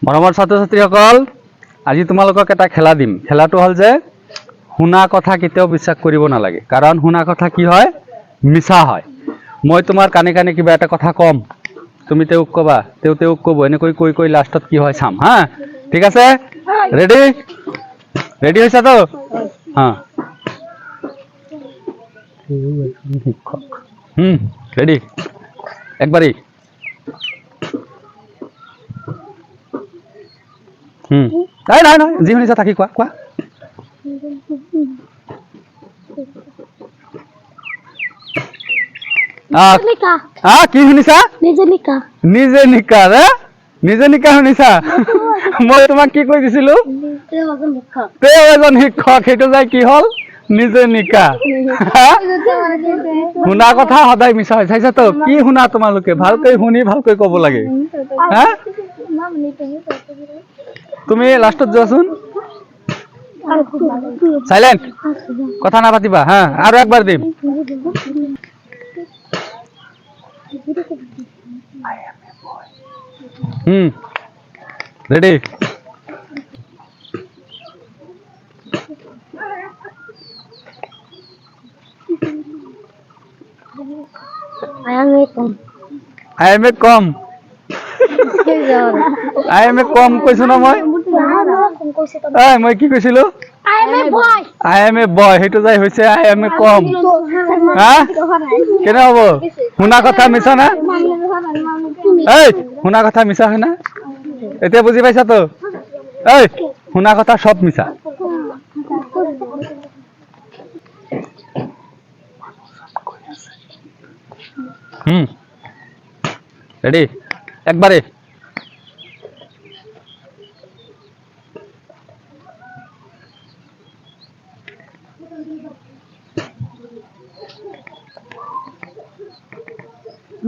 মৰমৰ ছাত্ৰ ছাত্ৰীসকল, আজি তোমালোকক এটা খেলা দিম। খেলাটো হ'ল যে শুনা কথা কেতিয়াও বিশ্বাস কৰিব নালাগে, কাৰণ শুনা কথা কি হয়, মিছা হয়। মই তোমাৰ কানে কানে কিবা এটা কথা ক'ম, তুমি তেওঁক ক'বা, তেওঁক ক'ব, এনেকৈ কৈ কৈ লাষ্টত কি হয় চাম। হা, ঠিক আছে? ৰেডি? ৰেডি হৈছা তো? হা, শিক্ষক ৰেডি? একবাৰেই নাই নাই নাই, যি শুনিছা তাকে কোৱা কোৱা। কি শুনিছা? নিজে নিকা ৰে, নিজে নিকা শুনিছা? মই তোমাক কি কৈ দিছিলো? তেওঁ এজন শিক্ষক, সেইটো যাই কি হ'ল? নিজে নিকা। শুনা কথা সদায় মিছা হয়, চাইছা তো? কি শুনা তোমালোকে? ভালকৈ শুনি ভালকৈ ক'ব লাগে। হা, তুমি লাষ্টত যোৱাচোন, সাইলেন্ট, কথা নাপাতিবা। হা, আৰু একবাৰ দিম। Ready? I am a com. I am a com কৈছো না মই? মই কি কৈছিলো? I am a boy, সেইটো যাই হৈছে I am a com। হা, কেনে হ'ব? শুনা কথা মিছা না? এই শুনা কথা মিছা হয় না? এতিয়া বুজি পাইছা তো? এই শুনা কথা সব মিছা। রেডি? একবারে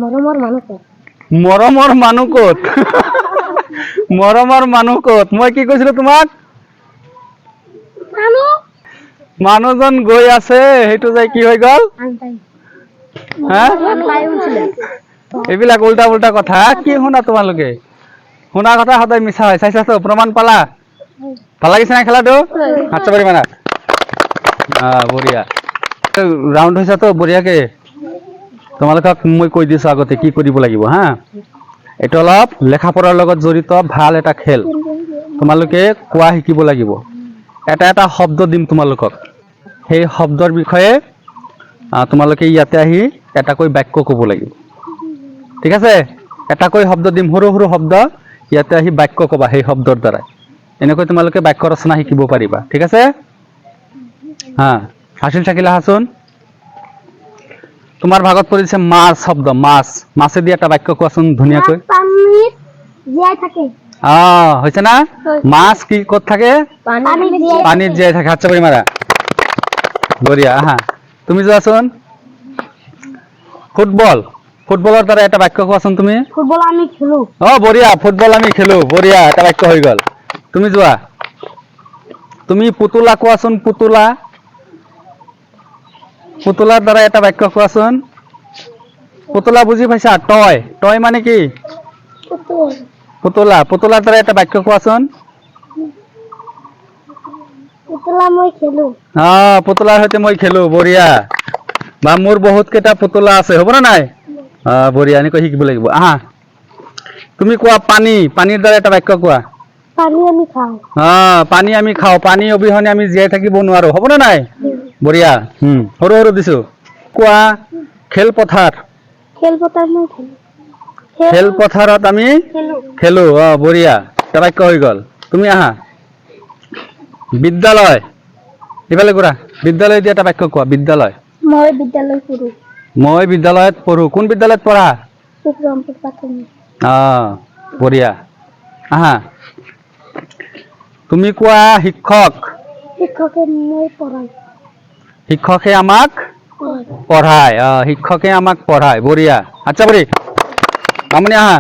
মৰমৰ মানুহ ক'ত? মৰমৰ মানুহ ক'ত? মই কি কৈছিলো তোমাক? মানুহজন গৈ আছে, সেইটো যাই কি হৈ গ'ল? হা, এইবিলাক উল্টা উল্টা কথা। কি শুনা তোমালোকে? শুনা কথা সদায় মিছা হয়, চাইছা তো? প্ৰমাণ পালা? ভাল লাগিছে না খেলাটো? হাত চাপৰি মাৰা। বঢ়িয়া ৰাউণ্ড হৈছে তো, বঢ়িয়াকে। তোমালোকক মই কৈ দিছো আগতে কি কৰিব লাগিব। হা, এইটো অলপ লেখা পঢ়াৰ লগত জড়িত ভাল এটা খেল। তোমালোকে কোৱা শিকিব লাগিব। এটা এটা শব্দ দিম তোমালোকক, সেই শব্দৰ বিষয়ে তোমালোকে ইয়াতে আহি এটাকৈ বাক্য ক'ব লাগিব। ঠিক আছে? এটাকৈ শব্দ দিম, সৰু সৰু শব্দ, ইয়াতে আহি বাক্য ক'বা সেই শব্দৰ দ্বাৰা। এনেকৈ তোমালোকে বাক্য ৰচনা শিকিব পাৰিবা। ঠিক আছে? হা, হাসিল থাকিলে হাসুন। তোমাৰ ভাগত পৰিছে মাছ শব্দ, মাছ। মাছে দি এটা বাক্য কোৱাচোন ধুনীয়াকৈ। হৈছে না? মাছ কি ক'ত থাকে? পানীত জীয়াই থাকে। হাত চাপৰি মাৰা। বঢ়িয়া। আহা, তুমি যোৱাচোন। ফুটবল, ফুটবলৰ দ্বাৰা এটা বাক্য কোৱাচোন তুমি। ফুটবল আমি খেলো। বঢ়িয়া, ফুটবল আমি খেলো। বঢ়িয়া, এটা বাক্য হৈ গ'ল। তুমি যোৱা। তুমি পুতলা কোৱাচোন, পুতলা। পুতলাৰ দ্বাৰা এটা বাক্য কোৱাচোন। পুতলা বুজি পাইছা? টয়, টয় মানে কি? পুতলা, পুতলাৰ দ্বাৰা এটা বাক্য কোৱাচোন। পুতলা মই খেলো। পুতলাৰ সৈতে মই খেলো। বঢ়িয়া। বা মোৰ বহুত কেইটা পুতলা আছে, হ'ব না নাই? বঢ়িয়া, এনেকৈ শিকিব লাগিব। আহা, তুমি কোৱা পানী, পানীৰ দ্বাৰা এটা বাক্য কোৱা। পানী আমি খাওঁ। পানী আমি খাওঁ, পানী অবিহনে আমি জীয়াই থাকিব নোৱাৰো, হ'ব না নাই? বঢ়িয়া। সৰু সৰু দিছো। কোৱা খেলপথাৰ। খেলপথাৰ মই খেলো। খেলপথাৰত আমি খেলো। বঢ়িয়া, এটা বাক্য হৈ গ'ল। তুমি আহা। বিদ্যালয়, ইফালে ঘূৰা। বিদ্যালয় দি এটা বাক্য কোৱা। বিদ্যালয়। মই বিদ্যালয় পঢ়ো। মই বিদ্যালয়ত পঢ়ো। কোন বিদ্যালয়ত পঢ়া? বঢ়িয়া। আহা, তুমি কোৱা শিক্ষক। শিক্ষকে মই পঢ়াই। শিক্ষকে আমাক পঢ়ায়। শিক্ষকে আমাক পঢ়ায়। বঢ়িয়া। আচ্ছা বঢ়ি মামনি আহা,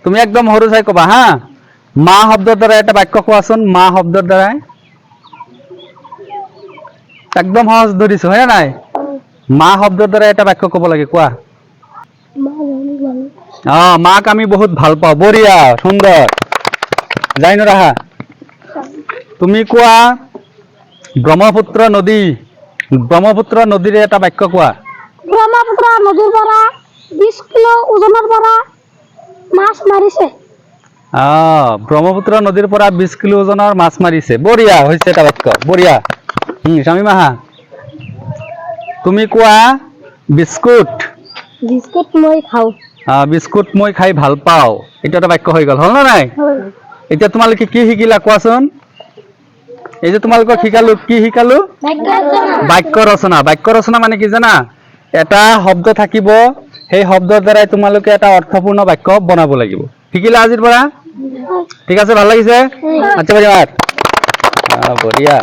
তুমি একদম সৰু চাই কবা। হা, মা শব্দৰ দ্বাৰা এটা বাক্য কোৱাচোন। মা শব্দৰ দ্বাৰাই একদম সহজ ধৰিছো, হয় নাই? মা শব্দৰ দ্বাৰা এটা বাক্য ক'ব লাগে। কোৱা। মাক আমি বহুত ভাল পাওঁ। বঢ়িয়া, সুন্দৰ। জাইনুৰ আহা। তুমি কোৱা ব্ৰহ্মপুত্ৰ নদীৰে এটা বাক্য কোৱা। ব্ৰহ্মপুত্ৰ নদীৰ পৰা 20 কিলো ওজনৰ পৰা মাছ মাৰিছে। ব্ৰহ্মপুত্ৰ নদীৰ পৰা 20 কিলো ওজনৰ মাছ মাৰিছে। বঢ়িয়া, হৈছে এটা বাক্য। বঢ়িয়া। শামিমা আহা। তুমি কোৱা বিস্কুট মই খাওঁ। বিস্কুট মই খাই ভাল পাওঁ। এইটো এটা বাক্য হৈ গ'ল, হ'ল নে নাই? এতিয়া তোমালোকে কি শিকিলা কোৱাচোন? এই যে তোমালোকক শিকালো, কি শিকালো? বাক্য ৰচনা। বাক্য ৰচনা মানে কি জানা? এটা শব্দ থাকিব, সেই শব্দৰ দ্বাৰাই তোমালোকে এটা অৰ্থপূৰ্ণ বাক্য বনাব লাগিব। শিকিলা আজিৰ পৰা? ঠিক আছে, ভাল লাগিছে? আচ্ছা, বঢ়িয়া।